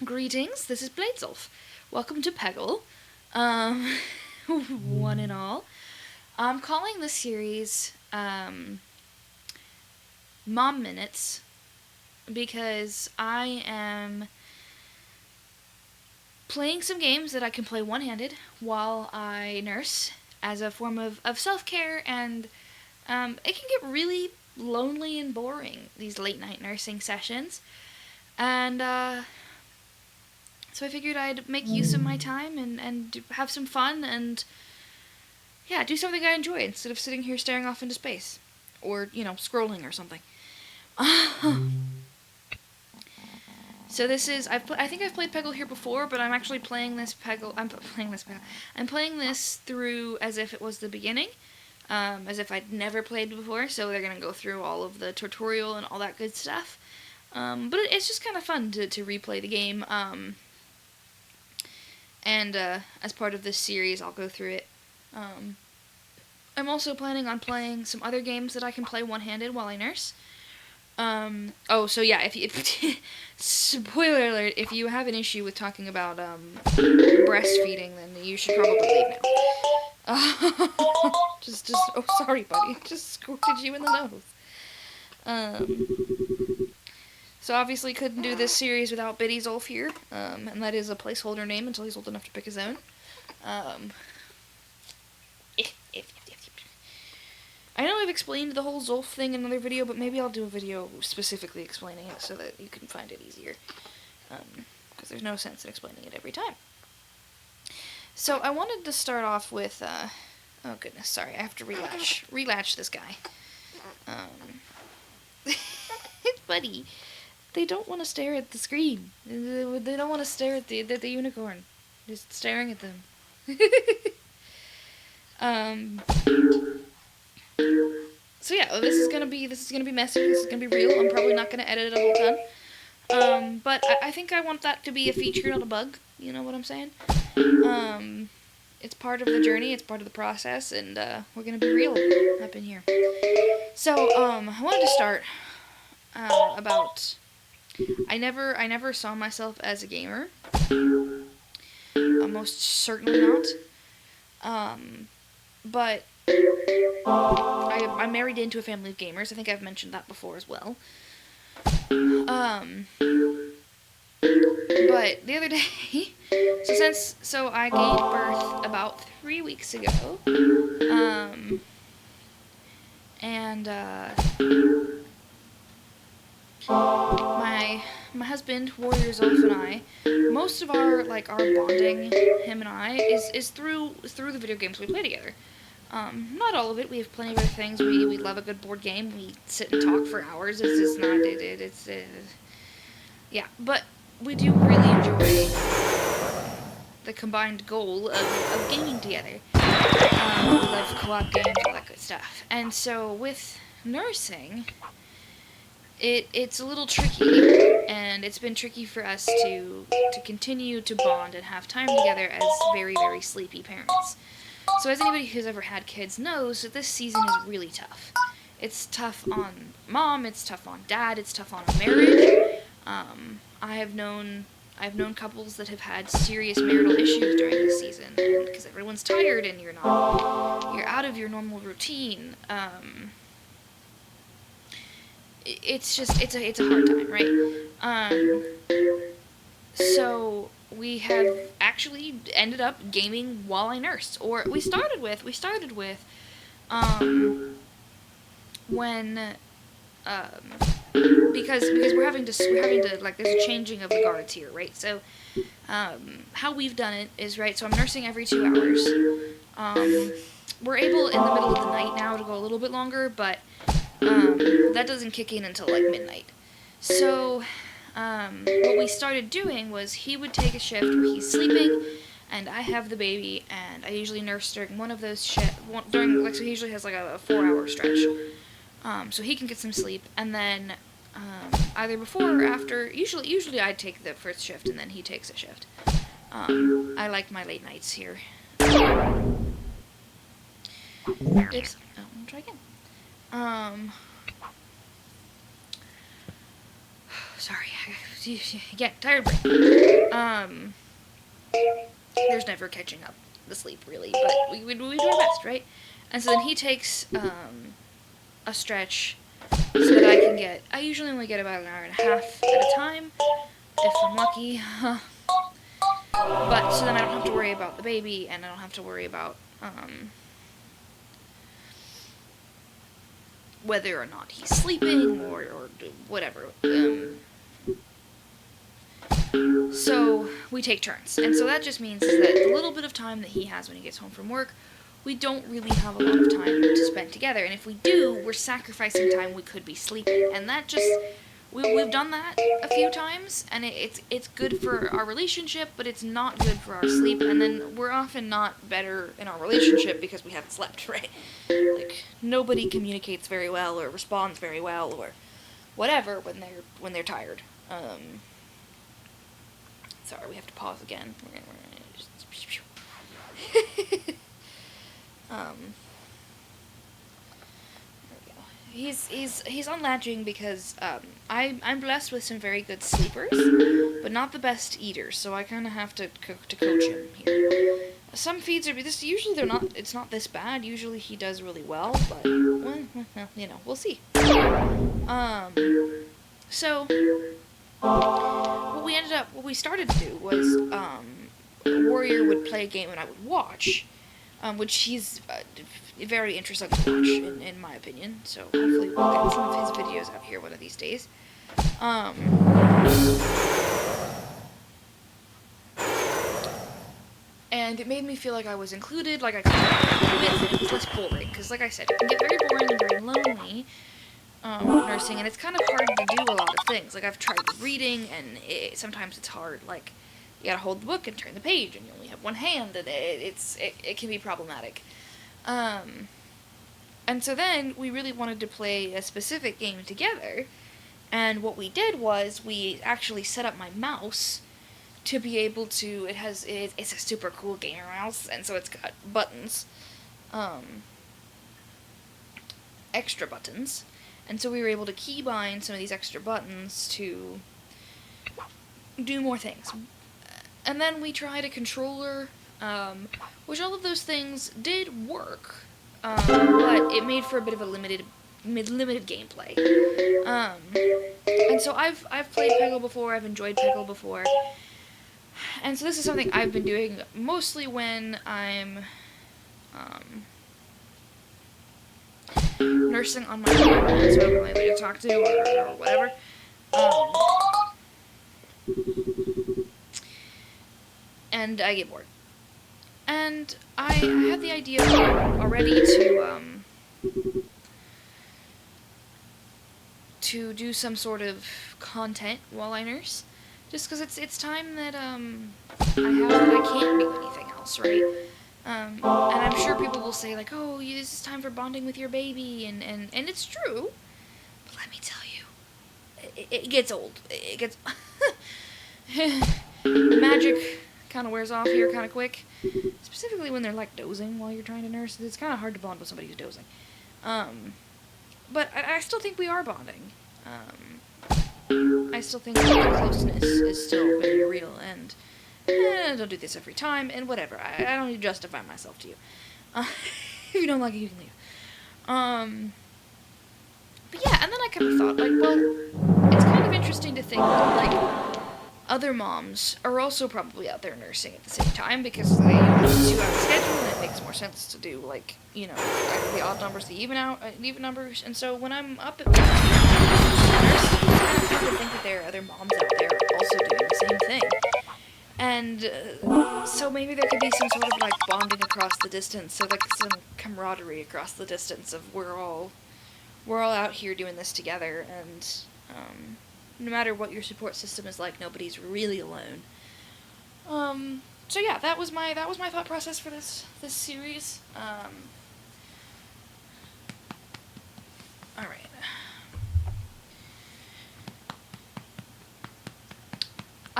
Greetings, this is Bladezolf. Welcome to Peggle. One and all. I'm calling this series Mom Minutes because I am playing some games that I can play one-handed while I nurse as a form of self-care, and it can get really lonely and boring, these late-night nursing sessions. And so I figured I'd make use of my time and have some fun and, yeah, do something I enjoy instead of sitting here staring off into space. Or, scrolling or something. So this is, I think I've played Peggle here before, but I'm actually playing this Peggle, I'm playing this through as if it was the beginning, as if I'd never played before, so they're going to go through all of the tutorial and all that good stuff. But it's just kind of fun to replay the game, and as part of this series, I'll go through it. I'm also planning on playing some other games that I can play one-handed while I nurse. So yeah, if spoiler alert, if you have an issue with talking about breastfeeding, then you should probably leave now. Oh, sorry, buddy, just squirted you in the nose. So obviously couldn't do this series without Biddy Zolf here, and that is a placeholder name until he's old enough to pick his own. I know I've explained the whole Zolf thing in another video, but maybe I'll do a video specifically explaining it so that you can find it easier. Because there's no sense in explaining it every time. So I wanted to start off with, oh goodness, sorry, I have to relatch this guy. Buddy, they don't want to stare at the screen. They don't want to stare at the unicorn. Just staring at them. So yeah, this is gonna be messy. This is gonna be real. I'm probably not gonna edit it a whole ton. But I think I want that to be a feature, not a bug. You know what I'm saying? It's part of the journey. It's part of the process, and we're gonna be real up in here. So I wanted to start about. I never saw myself as a gamer. Most certainly not. But I'm married into a family of gamers. I think I've mentioned that before as well. But the other day, so I gave birth about 3 weeks ago, and my husband, Warrior Zolf, and I, most of our bonding, him and I, is through the video games we play together. Not all of it. We have plenty of other things. We love a good board game. We sit and talk for hours. It's just not yeah. But we do really enjoy the combined goal of gaming together. We love co-op games, all that good stuff. And so with nursing, it's a little tricky, and it's been tricky for us to continue to bond and have time together as very, very sleepy parents. So as anybody who's ever had kids knows, that this season is really tough. It's tough on mom, it's tough on dad, it's tough on a marriage. I've known couples that have had serious marital issues during this season, because everyone's tired and you're out of your normal routine. It's a hard time, right? So we have actually ended up gaming while I nursed. Or we started with when because we're having to there's a changing of the guards here, right? So how we've done it is, right, so I'm nursing every 2 hours. We're able in the middle of the night now to go a little bit longer, but that doesn't kick in until midnight. So what we started doing was he would take a shift where he's sleeping, and I have the baby, and I usually nurse during one of those shifts. So he usually has a 4-hour stretch, so he can get some sleep, and then either before or after. Usually I take the first shift, and then he takes a shift. I like my late nights here. Oops. Oh, I'll try again. Sorry, again, tired brain. There's never catching up the sleep, really, but we do our best, right? And so then he takes a stretch so that I can get. I usually only get about an hour and a half at a time, if I'm lucky. But so then I don't have to worry about the baby, and I don't have to worry about whether or not he's sleeping or whatever. So we take turns, and so that just means is that the little bit of time that he has when he gets home from work, we don't really have a lot of time to spend together, and if we do, we're sacrificing time we could be sleeping, and that just, we've done that a few times, and it's good for our relationship, but it's not good for our sleep, and then we're often not better in our relationship because we haven't slept, right? Like, nobody communicates very well, or responds very well, or whatever when they're tired. Sorry, we have to pause again. We're gonna just there we go. He's unlatching because I'm blessed with some very good sleepers, but not the best eaters. So I kind of have to coach him here. Some feeds are usually they're not. It's not this bad. Usually he does really well, but well, we'll see. So what we started to do was Warrior would play a game and I would watch. Which he's very interesting to watch, in my opinion. So hopefully we'll get some of his videos out here one of these days. And it made me feel like I was included, like I could with, and it was less boring. Because like I said, it can get very boring and very lonely nursing, and it's kind of hard to do a lot of things. Like I've tried reading, and sometimes it's hard. Like you gotta hold the book and turn the page, and you only have one hand, and it can be problematic. And so then we really wanted to play a specific game together, and what we did was we actually set up my mouse to be able to. It's a super cool gamer mouse, and so it's got buttons, extra buttons, and so we were able to keybind some of these extra buttons to do more things. And then we tried a controller, which all of those things did work, but it made for a bit of a limited gameplay. And so I've played Peggle before, I've enjoyed Peggle before, and so this is something I've been doing mostly when I'm nursing on my own, so I don't have anybody to talk to or whatever. And I get bored. And I had the idea already to do some sort of content while I nurse, just because it's time that I have that I can't do anything else, right? And I'm sure people will say like, oh, this is time for bonding with your baby, and it's true, but let me tell you, it gets old. It gets the magic kind of wears off here kind of quick, specifically when they're like dozing while you're trying to nurse. It's kind of hard to bond with somebody who's dozing, but I still think we are bonding. I still think that the closeness is still very real, and don't do this every time, and whatever. I don't need to justify myself to you. If you don't like it, you can leave. But yeah, and then I kind of thought, like, well, it's kind of interesting to think that, like, other moms are also probably out there nursing at the same time, because they have a 2-hour schedule, and it makes more sense to do, like, either the odd numbers, the even numbers, and so when I'm up at nurse, it's kind of fun to think that there are other moms out there also doing the same thing. And so maybe there could be some sort of like bonding across the distance, so like some camaraderie across the distance of we're all out here doing this together, and no matter what your support system is like, nobody's really alone. So yeah, that was my thought process for this series. All right.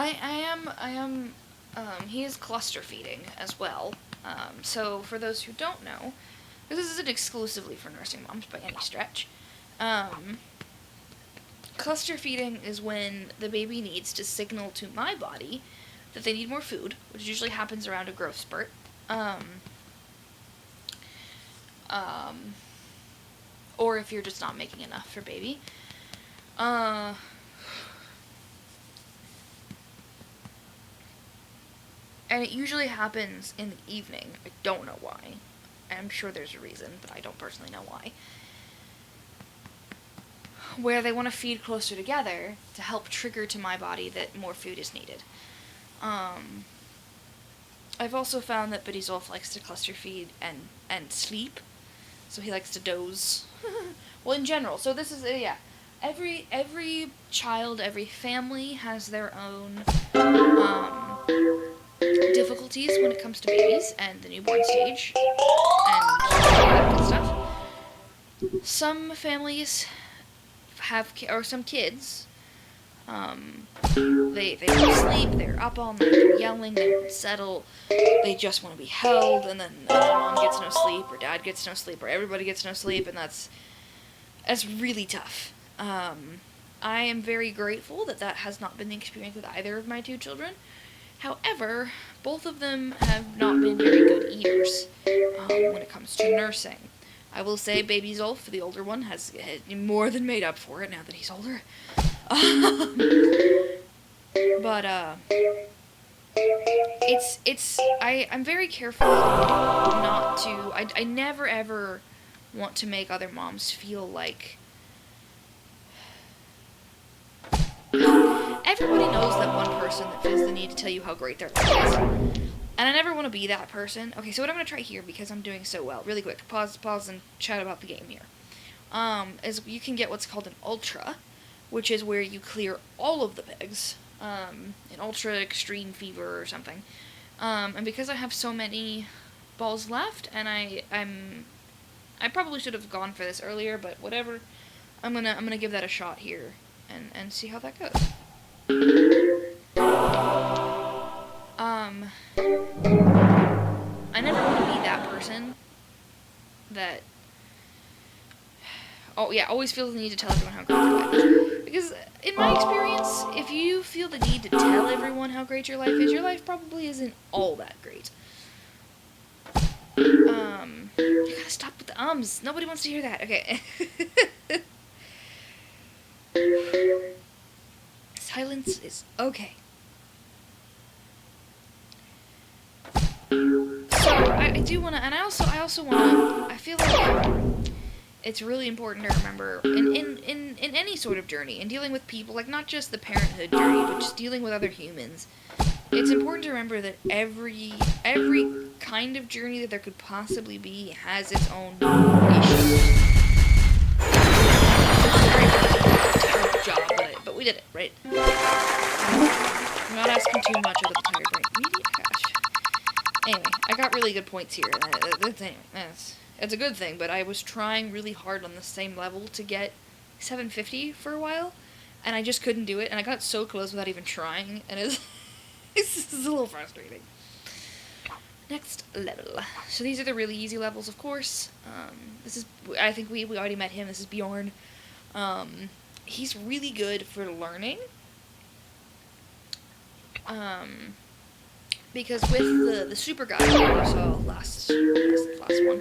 I am, he is cluster feeding as well. So for those who don't know, this isn't exclusively for nursing moms by any stretch. Cluster feeding is when the baby needs to signal to my body that they need more food, which usually happens around a growth spurt. Or if you're just not making enough for baby. And it usually happens in the evening. I don't know why. I'm sure there's a reason, but I don't personally know why. Where they want to feed closer together to help trigger to my body that more food is needed. I've also found that Buddy Zolf likes to cluster feed and sleep. So he likes to doze. Well, in general. So this is, yeah. Every child, every family has their own difficulties when it comes to babies and the newborn stage and all that good stuff. Some families have, or some kids, they don't sleep, they're up all night, they're yelling, they won't settle, they just want to be held, and then mom gets no sleep, or dad gets no sleep, or everybody gets no sleep, and that's really tough. I am very grateful that has not been the experience with either of my two children. However, both of them have not been very good eaters when it comes to nursing. I will say baby Zolf, the older one, has more than made up for it now that he's older. But I'm very careful not to, I never ever want to make other moms feel like, everybody knows that one person that feels the need to tell you how great their life is. And I never want to be that person. Okay, so what I'm going to try here, because I'm doing so well, really quick, pause and chat about the game here, is you can get what's called an Ultra, which is where you clear all of the pigs, an Ultra Extreme Fever or something. And because I have so many balls left, and I probably should have gone for this earlier, but whatever, I'm gonna give that a shot here, and see how that goes. I never want to be that person that, always feels the need to tell everyone how great their life is. Because, in my experience, if you feel the need to tell everyone how great your life is, your life probably isn't all that great. You gotta stop with the ums. Nobody wants to hear that. Okay. Silence is okay. So, I do want to, and I also want to, I feel like it's really important to remember, in any sort of journey, in dealing with people, like, not just the parenthood journey, but just dealing with other humans, it's important to remember that every kind of journey that there could possibly be has its own issues. Terrible job, but we did it, right? I'm not asking too much out of the tired brain. Gosh. Anyway, I got really good points here. It's a good thing, but I was trying really hard on the same level to get 750 for a while, and I just couldn't do it, and I got so close without even trying, and it's a little frustrating. Next level. So these are the really easy levels, of course. I think we already met him. This is Bjorn. He's really good for learning. Because with the super guy that we saw last one,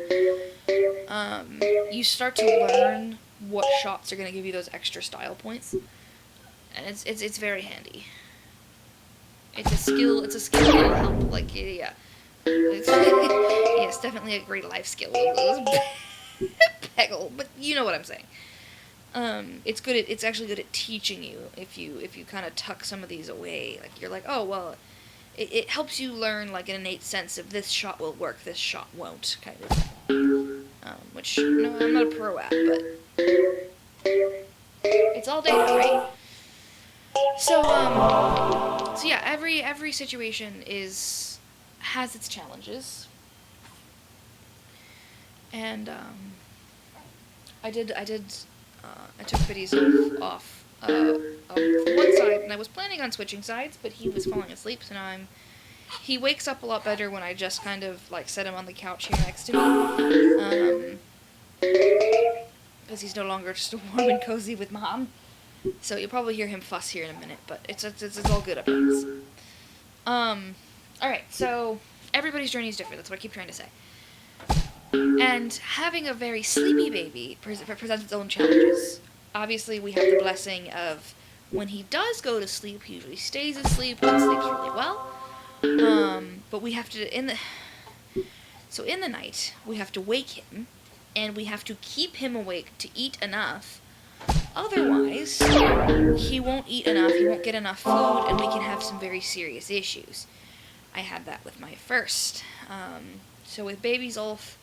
you start to learn what shots are going to give you those extra style points, and it's very handy. It's a skill that'll help, like, yeah. It's definitely a great life skill. Peggle, but you know what I'm saying. It's actually good at teaching you if you kind of tuck some of these away. Like, you're like, oh, well, it helps you learn, like, an innate sense of this shot will work, this shot won't, kind of thing. Which, no, I'm not a pro at, but it's all data, right? So yeah, every situation has its challenges, and I took Biddy's off one side, and I was planning on switching sides, but he was falling asleep, so now he wakes up a lot better when I just kind of, like, set him on the couch here next to me, because he's no longer just warm and cozy with Mom. So you'll probably hear him fuss here in a minute, but it's all good, I promise. Alright, so everybody's journey is different, that's what I keep trying to say. And having a very sleepy baby presents its own challenges. Obviously, we have the blessing of when he does go to sleep, he usually stays asleep and sleeps really well. But we have to, in the night, we have to wake him, and we have to keep him awake to eat enough. Otherwise, he won't eat enough, he won't get enough food, and we can have some very serious issues. I had that with my first. So with baby Zolf,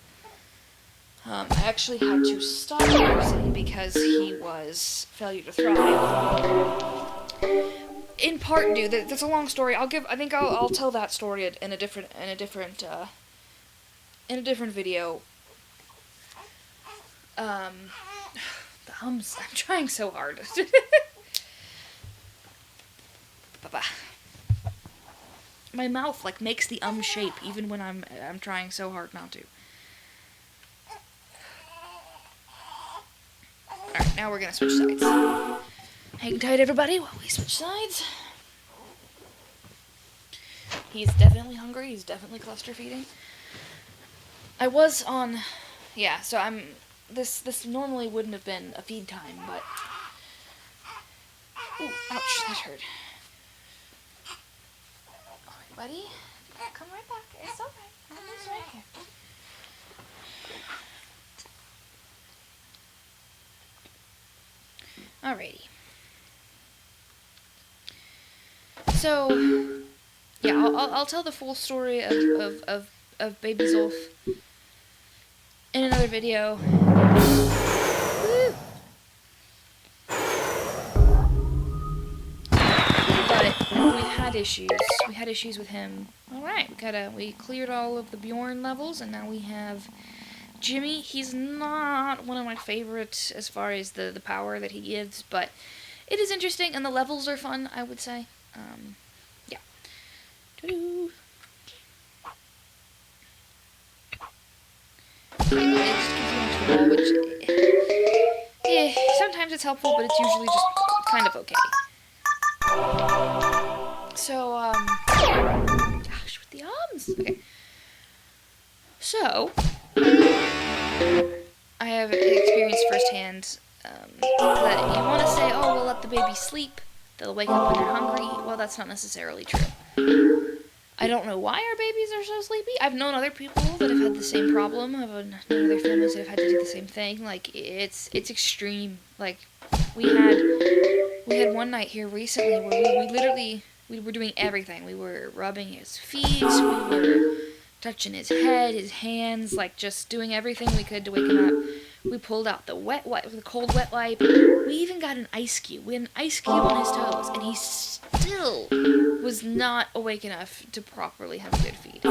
I actually had to stop nursing because he was failure to thrive. In part due, that's a long story. I'll tell that story in a different video. The hums. I'm trying so hard. My mouth like makes the shape even when I'm trying so hard not to. Alright, now we're gonna switch sides. Hang tight, everybody, while we switch sides. He's definitely hungry. He's definitely cluster feeding. I was on, so this normally wouldn't have been a feed time, but, ooh, ouch, that hurt. Alright, buddy, come right back. It's okay. I'm just right here. Alrighty. So, I'll tell the full story of Baby Zolf in another video. Woo. But we had issues. We had issues with him. Alright, we cleared all of the Bjorn levels, and now we have Jimmy. He's not one of my favorites as far as the power that he gives, but it is interesting, and the levels are fun, I would say. Yeah. Doo-doo. It just keeps going to the wall, which, sometimes it's helpful, but it's usually just kind of okay. So, gosh, with the arms. Okay. So, I have experienced firsthand that you want to say, oh, we'll let the baby sleep, they'll wake up when they're hungry. Well, that's not necessarily true. I don't know why our babies are so sleepy. I've known other people that have had the same problem. I've known other families that have had to do the same thing. Like, it's extreme. Like, we had one night here recently where we were doing everything. We were rubbing his feet, we were touching his head, his hands, like just doing everything we could to wake him up. We pulled out the cold wet wipe. We even got an ice cube. We had an ice cube on his toes, and he still was not awake enough to properly have a good feed.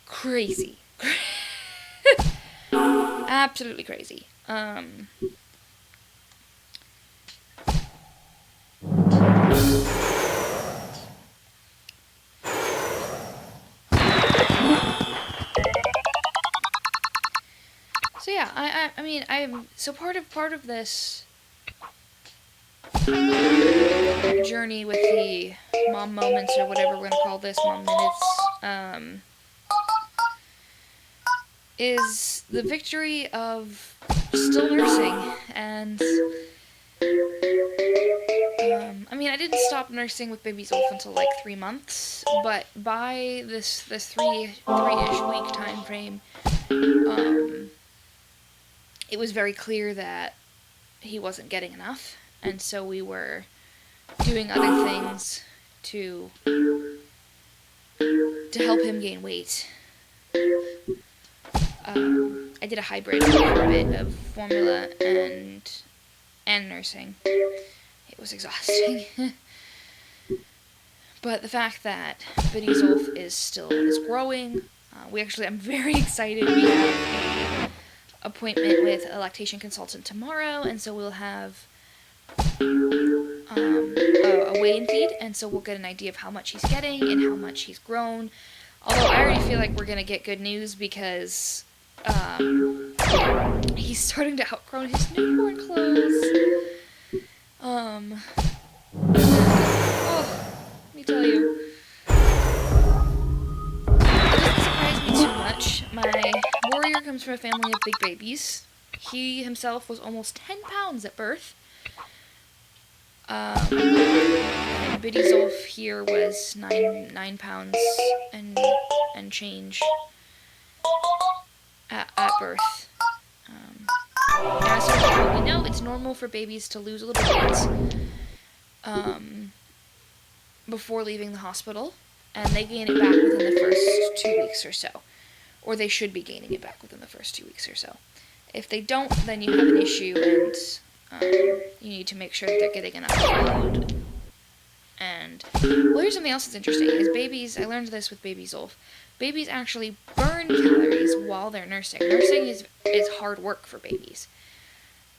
Crazy. Absolutely crazy. So yeah, I mean, so part of this journey with the mom moments, or whatever we're gonna call this, mom minutes, is the victory of still nursing. And I mean, I didn't stop nursing with Baby Zolf until like 3 months, but by this three-ish week time frame, it was very clear that he wasn't getting enough, and so we were doing other things to help him gain weight. I did a hybrid for a bit of formula and nursing. It was exhausting. But the fact that Baby Zolf is growing, I'm very excited. We have a appointment with a lactation consultant tomorrow, and so we'll have a weigh and feed, and so we'll get an idea of how much he's getting and how much he's grown. Although I already feel like we're gonna get good news because he's starting to outgrow his newborn clothes. Um, oh, let me tell you. It doesn't surprise me too much. My warrior comes from a family of big babies. He himself was almost 10 pounds at birth. And Biddy Zolf here was 9 pounds and change at birth. As you probably know, it's normal for babies to lose a little weight before leaving the hospital, and they gain it back within the first 2 weeks or so. Or they should be gaining it back within the first 2 weeks or so. If they don't, then you have an issue, and you need to make sure that they're getting enough food. And, well, here's something else that's interesting, is babies, I learned this with baby Zolf, babies actually burn calories while they're nursing. Nursing is hard work for babies.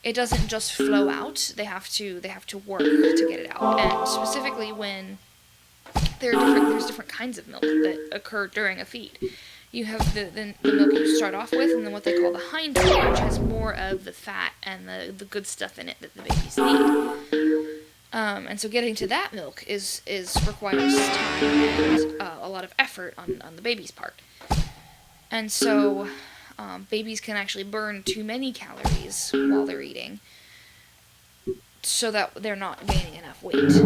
It doesn't just flow out, they have to work to get it out. And specifically when there's different kinds of milk that occur during a feed. You have the milk you start off with, and then what they call the hind milk, which has more of the fat and the good stuff in it that the babies need. And so getting to that milk requires time and a lot of effort on the baby's part. And so babies can actually burn too many calories while they're eating, so that they're not gaining enough weight.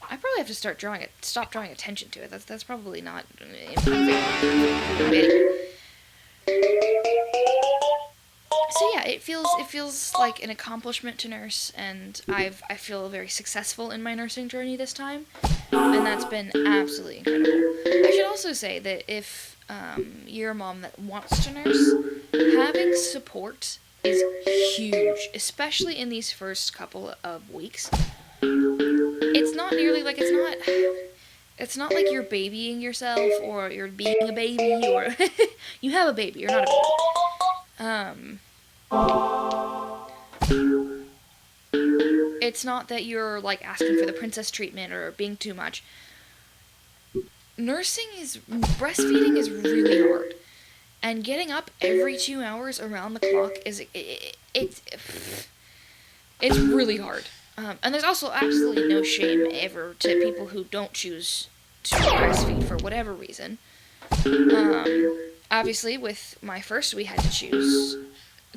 I probably have to stop drawing attention to it. That's probably not. So yeah, it feels like an accomplishment to nurse, and I feel very successful in my nursing journey this time, and that's been absolutely incredible. I should also say that if you're a mom that wants to nurse, having support is huge, especially in these first couple of weeks. It's not nearly like it's not like you're babying yourself or you're being a baby or you have a baby, you're not a baby. It's not that you're like asking for the princess treatment or being too much. Breastfeeding is really hard. And getting up every 2 hours around the clock it's really hard. And there's also absolutely no shame ever to people who don't choose to breastfeed for whatever reason. Obviously, with my first, we had to choose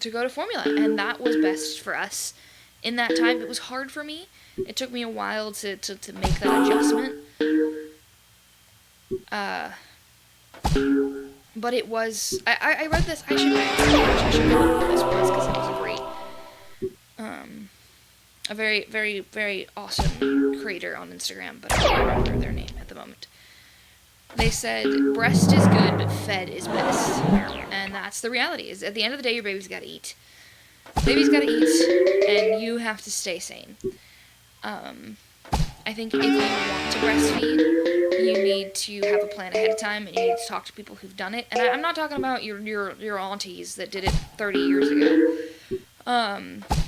to go to formula, and that was best for us. In that time, it was hard for me. It took me a while to make that adjustment. But it was... I read this... I should know who this was, because it was a great... a very, very, very awesome creator on Instagram, but I don't remember their name at the moment. They said, breast is good, but fed is best. And that's the reality, is at the end of the day, your baby's gotta eat. Baby's gotta eat, and you have to stay sane. I think if you want to breastfeed, you need to have a plan ahead of time, and you need to talk to people who've done it. And I'm not talking about your aunties that did it 30 years ago.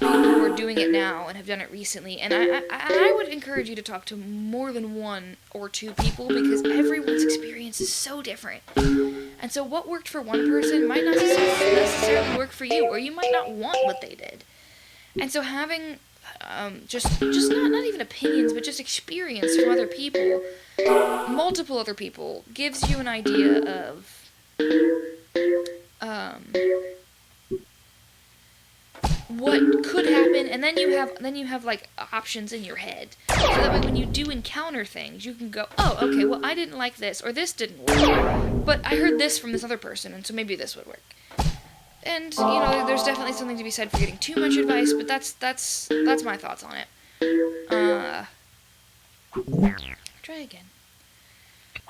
People who are doing it now and have done it recently, and I would encourage you to talk to more than one or two people, because everyone's experience is so different. And so what worked for one person might not necessarily work for you, or you might not want what they did. And so having just not even opinions, but just experience from other people, multiple other people, gives you an idea of what could happen, and then you have like options in your head, so that way when you do encounter things, you can go, oh, okay, well, I didn't like this, or this didn't work, but I heard this from this other person, and so maybe this would work. And there's definitely something to be said for getting too much advice, but that's my thoughts on it. Try again.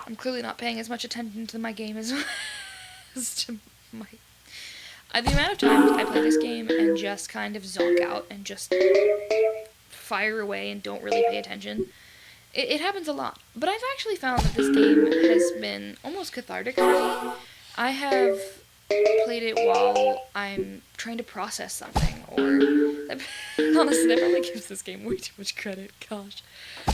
I'm clearly not paying as much attention to my game as to my... the amount of times I play this game and just kind of zonk out and just fire away and don't really pay attention, it happens a lot. But I've actually found that this game has been almost cathartic for me. I have played it while I'm trying to process something, or... Honestly, that probably gives this game way too much credit, gosh.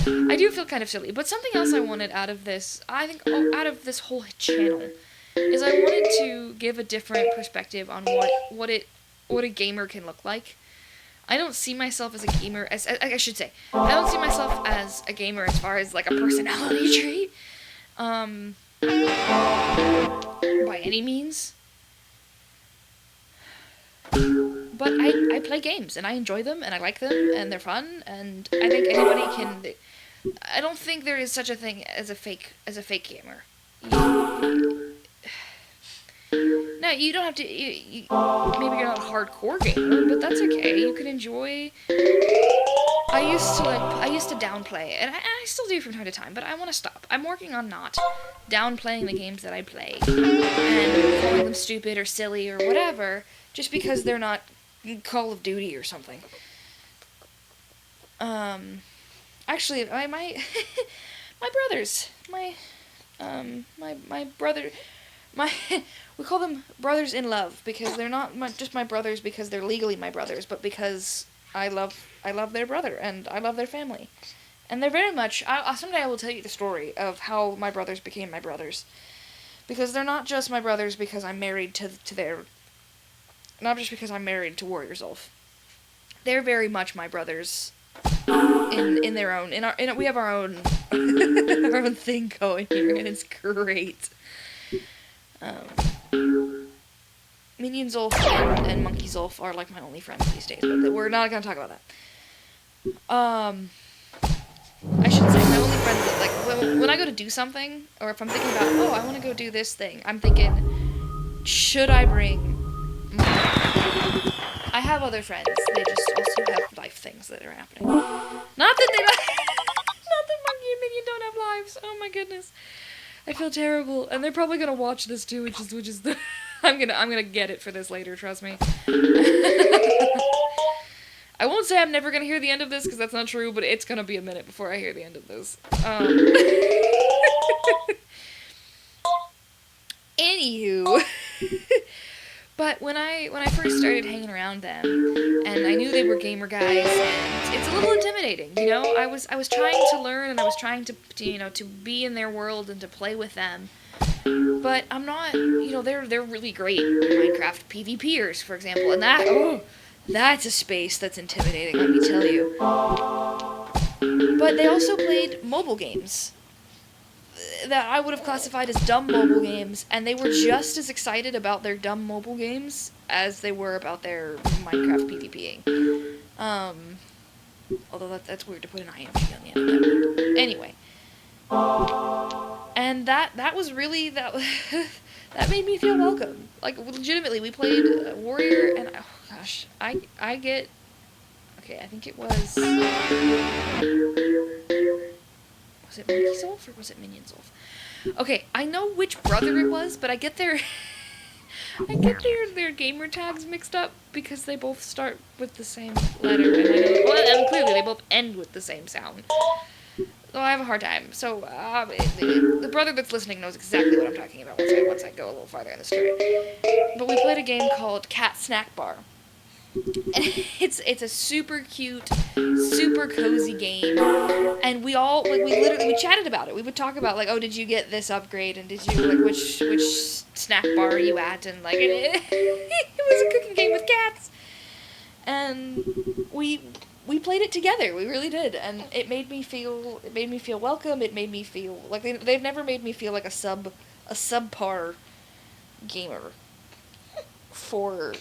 I do feel kind of silly, but something else I wanted out of this, I think, out of this whole channel, is I wanted to give a different perspective on what a gamer can look like. I don't see myself as a gamer as I should say. I don't see myself as a gamer as far as like a personality trait. By any means. But I play games and I enjoy them and I like them and they're fun and I think anybody can. I don't think there is such a thing as a fake gamer. No, you don't have to. Maybe you're not a hardcore gamer, but that's okay. You can enjoy. I used to downplay, and I still do from time to time, but I want to stop. I'm working on not downplaying the games that I play and calling them stupid or silly or whatever, just because they're not Call of Duty or something. Actually, my my brothers, my brother, we call them brothers in love because they're not just my brothers because they're legally my brothers, but because I love their brother and I love their family, and they're very much. Someday I will tell you the story of how my brothers became my brothers, because they're not just my brothers because I'm married to their. Not just because I'm married to Warrior Zulf. They're very much my brothers. In their own, we have our own our own thing going here, and it's great. Minion Zulf and Monkey Zulf are like my only friends these days, but we're not gonna talk about that. I should say my only friends that, like, when I go to do something, or if I'm thinking about, oh, I want to go do this thing, I'm thinking, should I bring? I have other friends. They just also have life things that are happening. Not that Monkey and Minion don't have lives. Oh my goodness. I feel terrible, and they're probably gonna watch this too, which is the. I'm gonna get it for this later. Trust me. I won't say I'm never gonna hear the end of this because that's not true, but it's gonna be a minute before I hear the end of this. Anywho. But when I first started hanging around them, and I knew they were gamer guys, and it's a little intimidating, you know. I was trying to learn, and I was trying to be in their world and to play with them. But I'm not, they're really great Minecraft PvPers, for example, and that's a space that's intimidating, let me tell you. But they also played mobile games that I would have classified as dumb mobile games, and they were just as excited about their dumb mobile games as they were about their Minecraft PvPing. Although that's weird to put an IMG on the end of that word. Anyway. And that was really, that made me feel welcome. Like, legitimately, we played Warrior, and, oh gosh, I get, okay, I think it was it Monkey Zulf or was it Minion Zulf? Okay, I know which brother it was, but I get their gamer tags mixed up because they both start with the same letter, and clearly they both end with the same sound. So I have a hard time. So the brother that's listening knows exactly what I'm talking about once I go a little farther in the story. But we played a game called Cat Snack Bar. And it's a super cute, super cozy game, and we chatted about it. We would talk about, like, oh, did you get this upgrade, and did you, like, which snack bar are you at, and, like, it was a cooking game with cats, and we played it together. We really did, and it made me feel welcome. It made me feel like they've never made me feel like a subpar gamer for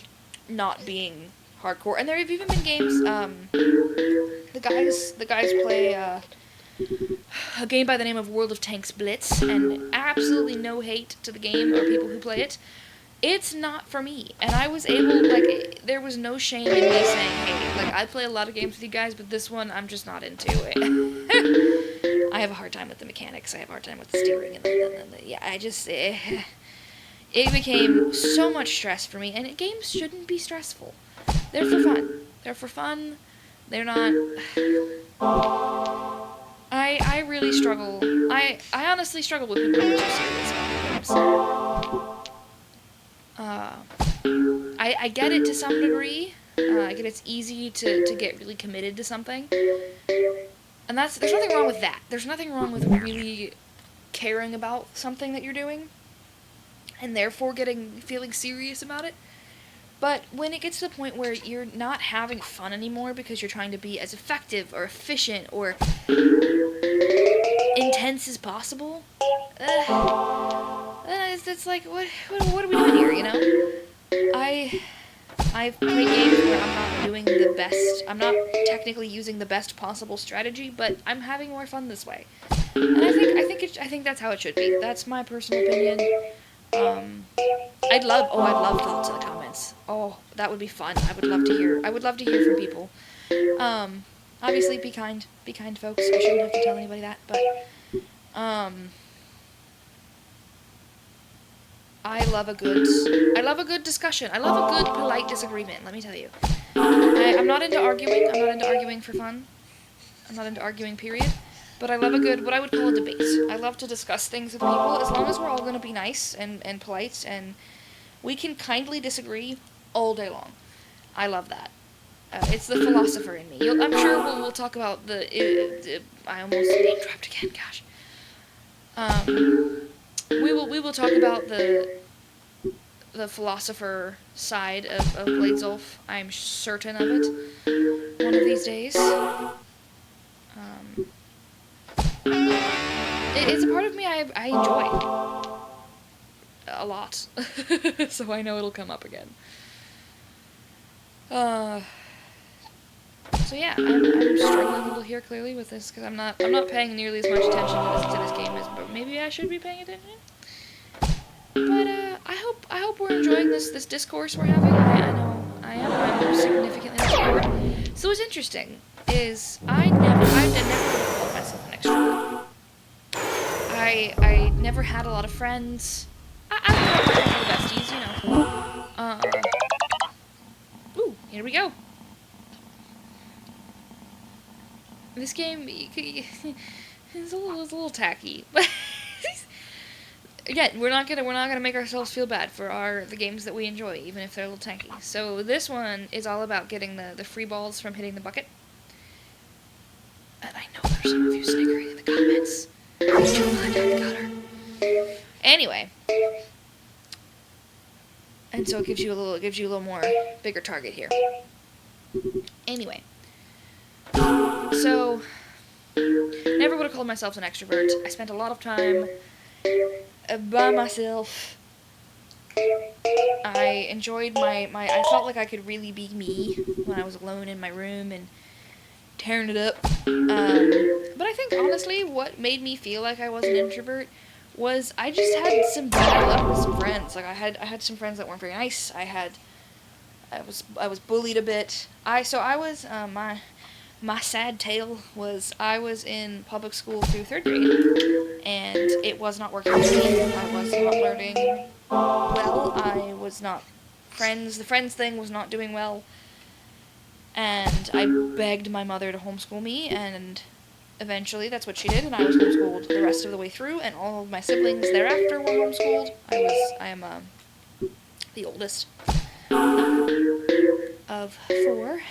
not being hardcore. And there have even been games, the guys play a game by the name of World of Tanks Blitz, and absolutely no hate to the game or people who play it. It's not for me, and I was able, like, there was no shame in me saying, hey, like, I play a lot of games with you guys, but this one, I'm just not into it. I have a hard time with the mechanics, I have a hard time with the steering, and it became so much stress for me, and games shouldn't be stressful. They're for fun. They're not. I really struggle. I honestly struggle with people who are too serious about games. I get it to some degree. I get it's easy to get really committed to something. And there's nothing wrong with that. There's nothing wrong with really caring about something that you're doing. and therefore feeling serious about it. But when it gets to the point where you're not having fun anymore because you're trying to be as effective or efficient or intense as possible, it's like, what are we doing here, you know? I've played games where I'm not doing the best, I'm not technically using the best possible strategy, but I'm having more fun this way. And I think that's how it should be. That's my personal opinion. I'd love thoughts in the comments. Oh, that would be fun. I would love to hear from people. Obviously be kind, folks. I shouldn't have to tell anybody that, but, I love a good discussion. I love a good polite disagreement, let me tell you. I'm not into arguing. I'm not into arguing for fun. I'm not into arguing, period. But I love what I would call a debate. I love to discuss things with people, as long as we're all going to be nice and polite, and we can kindly disagree all day long. I love that. It's the philosopher in me. I'm sure we'll talk about I almost name dropped again, gosh. We will talk about the philosopher side of Blade Zulf. I'm certain of it. One of these days. It's a part of me I enjoy a lot. So I know it'll come up again. So yeah, I'm struggling a little here clearly with this because I'm not paying nearly as much attention to this game as, but maybe I should be paying attention. But I hope we're enjoying this discourse we're having. I know I am. I'm significantly extroverted. So what's interesting is I never would have called myself an extrovert. I never had a lot of friends. I don't know if I besties, you know. Ooh, here we go. This game is a little tacky, but again, we're not gonna make ourselves feel bad for the games that we enjoy, even if they're a little tacky. So this one is all about getting the free balls from hitting the bucket. And I know there's some of you snickering in the comments. I got her. Anyway, and so it gives you a little more bigger target here. Anyway. So, never would have called myself an extrovert. I spent a lot of time by myself. I enjoyed I felt like I could really be me when I was alone in my room and tearing it up. But I think, honestly, what made me feel like I was an introvert was I just had some bad luck with some friends. Like, I had some friends that weren't very nice. I was bullied a bit. My sad tale was I was in public school through 3rd grade, and it was not working for me. I was not learning well. I was not the friends thing was not doing well, and I begged my mother to homeschool me, and eventually that's what she did, and I was homeschooled the rest of the way through, and all of my siblings thereafter were homeschooled. I am the oldest of 4.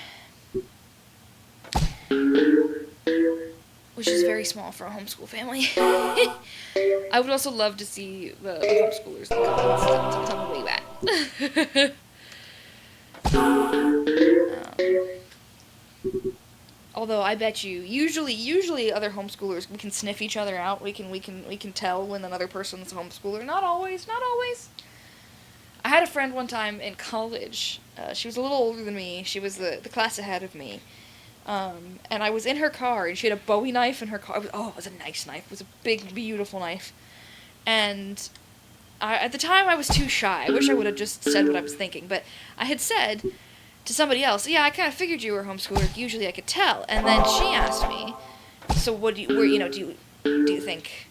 Which is very small for a homeschool family. I would also love to see the homeschoolers in the comments. Tell me where you at. Although I bet you, usually other homeschoolers, we can sniff each other out. We can tell when another person's a homeschooler. Not always. I had a friend one time in college. She was a little older than me. She was the class ahead of me. And I was in her car, and she had a Bowie knife in her car. It was a nice knife. It was a big, beautiful knife. And at the time, I was too shy. I wish I would have just said what I was thinking. But I had said to somebody else, yeah, I kind of figured you were a homeschooler. Usually I could tell. And then she asked me, so do you think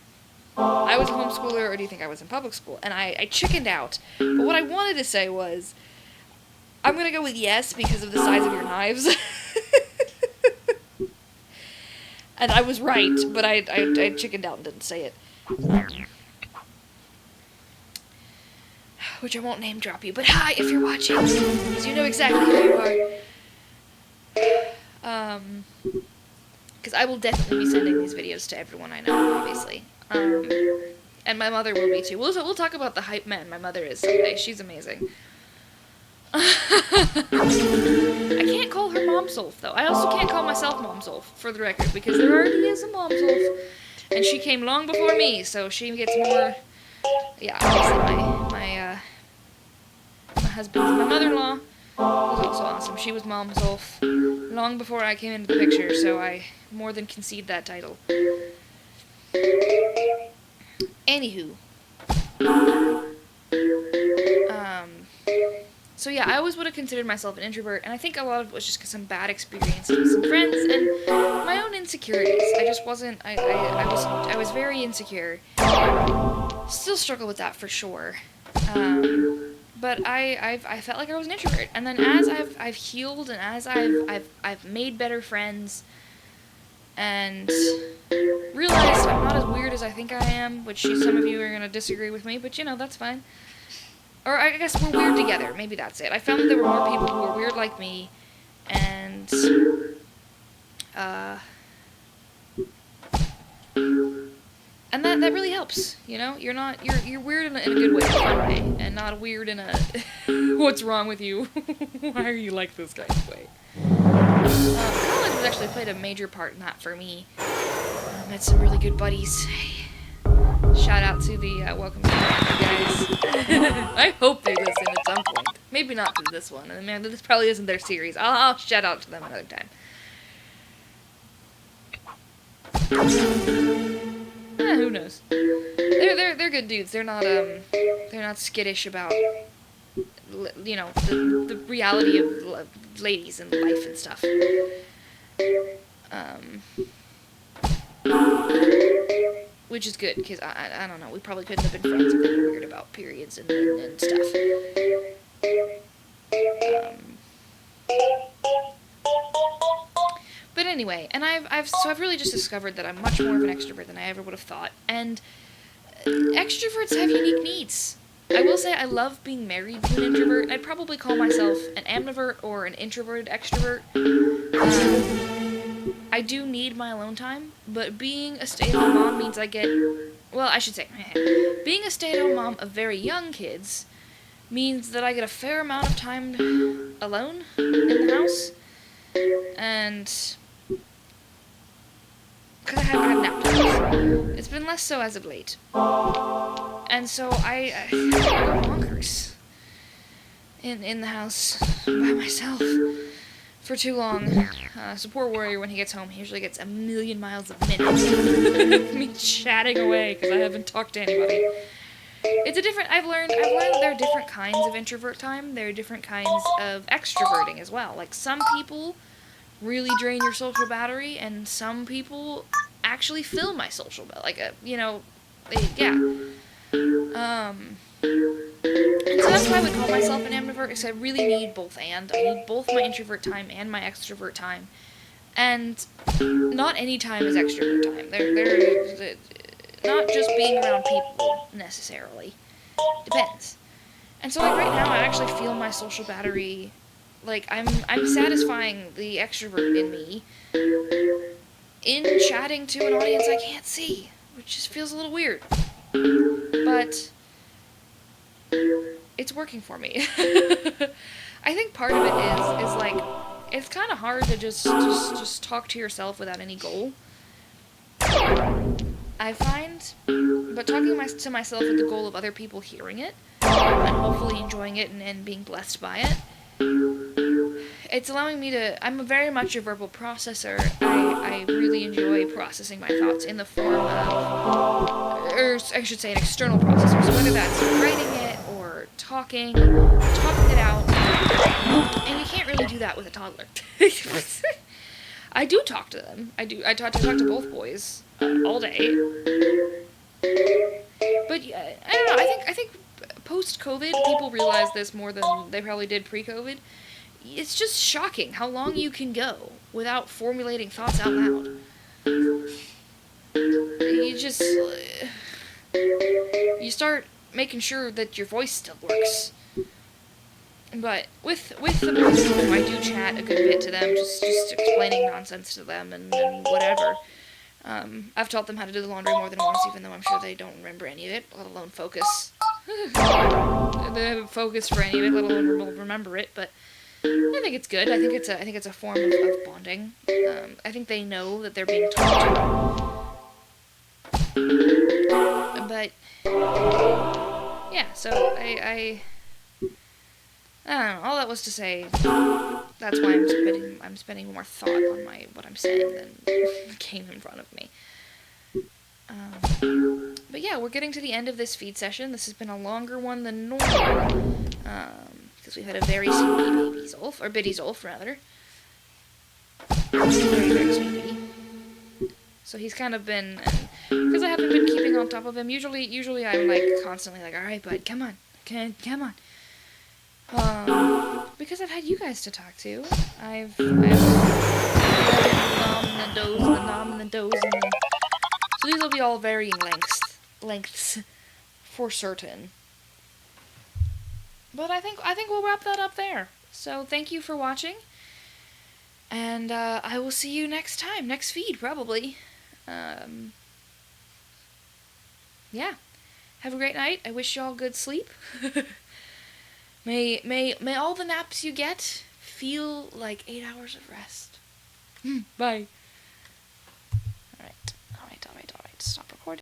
I was a homeschooler, or do you think I was in public school? And I chickened out. But what I wanted to say was, I'm going to go with yes because of the size of your knives. And I was right, but I chickened out and didn't say it. Which I won't name drop you, but hi if you're watching, because you know exactly who you are. Because I will definitely be sending these videos to everyone I know, obviously. And my mother will be too. We'll talk about the hype man my mother is someday. She's amazing. I can't call her Mom Zolf, though. I also can't call myself Mom Zolf, for the record, because there already is a Mom Zolf. And she came long before me, so she gets more... Yeah, obviously my husband, my mother-in-law was also awesome. She was Mom Zolf long before I came into the picture, so I more than concede that title. Anywho. So yeah, I always would have considered myself an introvert, and I think a lot of it was just because some bad experiences with some friends and my own insecurities. I just wasn't. I was very insecure. Still struggle with that for sure. But I felt like I was an introvert, and then as I've healed and as I've made better friends, and realized I'm not as weird as I think I am, which some of you are gonna disagree with me, but that's fine. Or I guess we're weird together. Maybe that's it. I found that there were more people who were weird like me, and that really helps. You're weird in a good way, and not weird in a what's wrong with you? Why are you like this kind of way? College has actually played a major part in that for me. Met some really good buddies. Shout out to the Welcome to Miami guys. I hope they listen at some point. Maybe not to this one. Man, this probably isn't their series. I'll shout out to them another time. Who knows? They're good dudes. They're not skittish about the reality of ladies and life and stuff. Which is good, because I don't know, we probably couldn't have been friends if they were weird about periods and stuff. But anyway, and I've really just discovered that I'm much more of an extrovert than I ever would have thought, and extroverts have unique needs. I will say I love being married to an introvert. I'd probably call myself an ambivert or an introverted extrovert. I do need my alone time, but being a stay-at-home mom means being a stay-at-home mom of very young kids means that I get a fair amount of time alone in the house, and because I have nap times. It's been less so as of late, and so I go bonkers in the house by myself for too long. Support warrior, when he gets home, he usually gets a million miles a minute of me chatting away because I haven't talked to anybody. I've learned that there are different kinds of introvert time. There are different kinds of extroverting as well. Like, some people really drain your social battery, and some people actually fill my social battery. And so that's why I would call myself an ambivert, because I really need both and. I need both my introvert time and my extrovert time. And not any time is extrovert time. They're not just being around people, necessarily. Depends. And so, right now, I actually feel my social battery, I'm satisfying the extrovert in me in chatting to an audience I can't see, which just feels a little weird. But it's working for me. I think part of it is it's kind of hard to just talk to yourself without any goal. I find, but talking to myself with the goal of other people hearing it and hopefully enjoying it and being blessed by it, it's allowing me to. I'm very much a verbal processor. I really enjoy processing my thoughts in the form of, or I should say, an external processor. So whether that's writing it or talking it out, and you can't really do that with a toddler. I do talk to them. I talk to both boys all day. But I don't know. I think post-COVID, people realize this more than they probably did pre-COVID. It's just shocking how long you can go without formulating thoughts out loud. You start making sure that your voice still works. But with the boys at home, I do chat a good bit to them, just explaining nonsense to them and whatever. I've taught them how to do the laundry more than once, even though I'm sure they don't remember any of it, let alone focus. They haven't focused for any of it, let alone remember it. But I think it's good. I think it's a form of bonding. I think they know that they're being taught. But yeah, so I don't know. All that was to say, that's why I'm spending more thought on what I'm saying than the game in front of me. But yeah, we're getting to the end of this feed session. This has been a longer one than normal, because we've had a very sweet baby Zolf, or Biddy Zolf rather. Very, very sweet Biddy. So he's kind of been, because I haven't been keeping on top of him. Usually I'm like constantly like, all right, bud, come on, come on. Because I've had you guys to talk to. I've the nom and the doze and the nom and the doze and the... So these will be all varying lengths for certain. But I think we'll wrap that up there. So thank you for watching, and I will see you next time, next feed probably. Yeah. Have a great night. I wish y'all good sleep. May all the naps you get feel like 8 hours of rest. Bye. Alright. Stop recording.